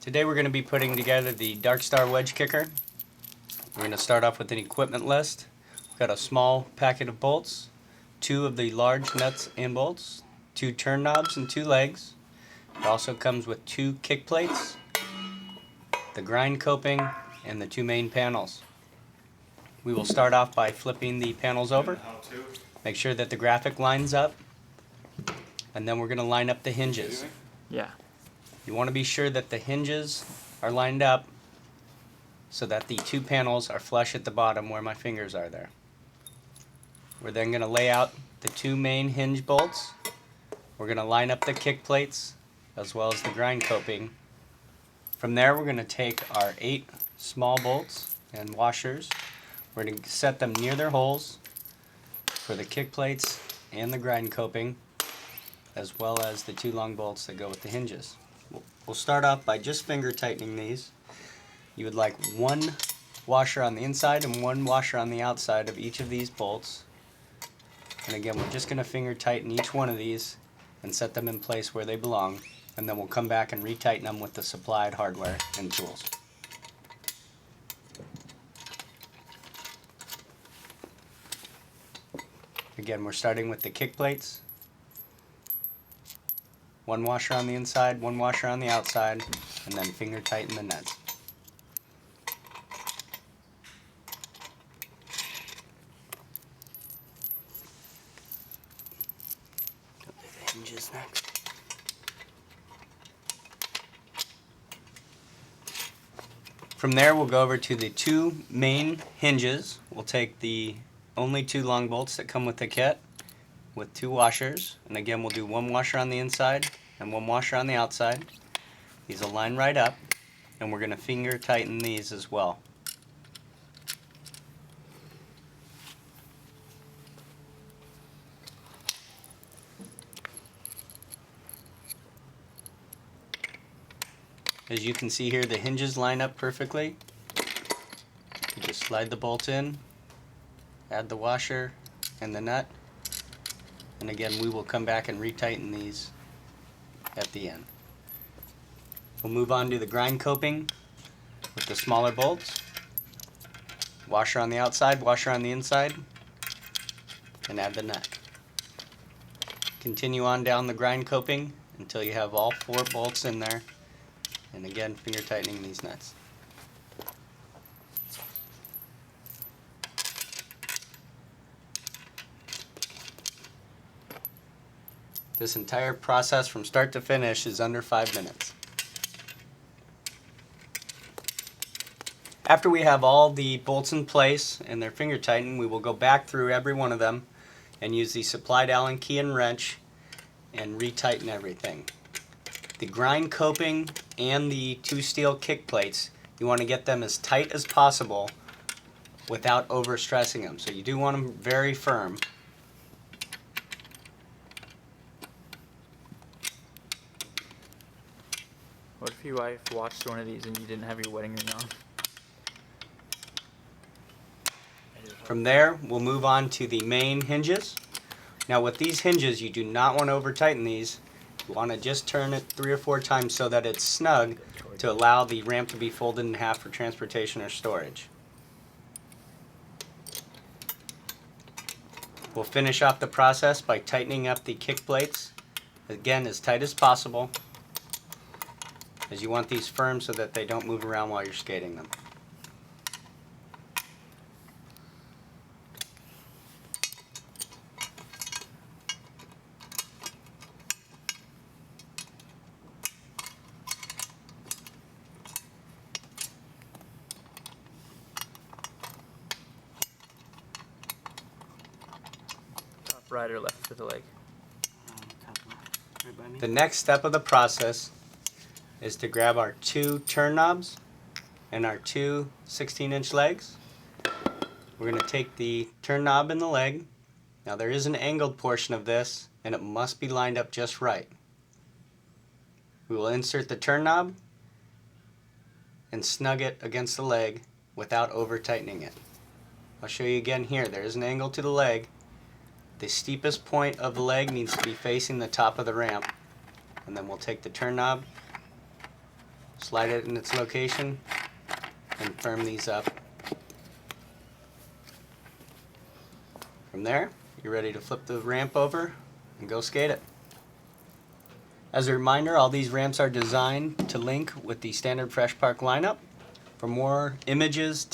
Today we're going to be putting together the Darkstar wedge kicker. We're going to start off with an equipment list. We've got a small packet of bolts, 2 of the large nuts and bolts, 2 turn knobs and 2 legs. It also comes with 2 kick plates, the grind coping, and the 2 main panels. We will start off by flipping the panels over. Make sure that the graphic lines up, and then we're going to line up the hinges. Yeah. You want to be sure that the hinges are lined up so that the 2 panels are flush at the bottom where my fingers are there. We're then going to lay out the 2 main hinge bolts. We're going to line up the kick plates as well as the grind coping. From there we're going to take our 8 small bolts and washers. We're going to set them near their holes for the kick plates and the grind coping, as well as the 2 long bolts that go with the hinges. We'll start off by just finger tightening these. You would like 1 washer on the inside and 1 washer on the outside of each of these bolts. And again, we're just going to finger tighten each one of these and set them in place where they belong, and then we'll come back and retighten them with the supplied hardware and tools. Again, we're starting with the kick plates. 1 washer on the inside, 1 washer on the outside, and then finger tighten the nuts. The hinges next. From there we'll go over to the 2 main hinges. We'll take the only 2 long bolts that come with the kit with 2 washers, and again we'll do 1 washer on the inside and 1 washer on the outside. These will line right up, and we're going to finger tighten these as well. As you can see here, the hinges line up perfectly. You just slide the bolt in, add the washer and the nut, and again we will come back and retighten these at the end. We'll move on to the grind coping with the smaller bolts. Washer on the outside, washer on the inside, and add the nut. Continue on down the grind coping until you have all 4 bolts in there, and again finger tightening these nuts. This entire process from start to finish is under 5 minutes. After we have all the bolts in place and they're finger tightened, we will go back through every one of them and use the supplied Allen key and wrench and retighten everything. The grind coping and the 2 steel kick plates, you want to get them as tight as possible without overstressing them. So you do want them very firm. What if your wife watched one of these and you didn't have your wedding ring on? From there, we'll move on to the main hinges. Now with these hinges, you do not want to over tighten these. You want to just turn it 3 or 4 times so that it's snug to allow the ramp to be folded in half for transportation or storage. We'll finish off the process by tightening up the kick plates, again as tight as possible, as you want these firm so that they don't move around while you're skating them. Top right or left for the leg? The next step of the process is to grab our 2 turn knobs and our 2 16-inch legs. We're going to take the turn knob and the leg. Now there is an angled portion of this, and it must be lined up just right. We will insert the turn knob and snug it against the leg without over tightening it. I'll show you again here. There is an angle to the leg. The steepest point of the leg needs to be facing the top of the ramp, and then we'll take the turn knob, slide it in its location, and firm these up. From there, you're ready to flip the ramp over and go skate it. As a reminder, all these ramps are designed to link with the standard Freshpark lineup. For more images,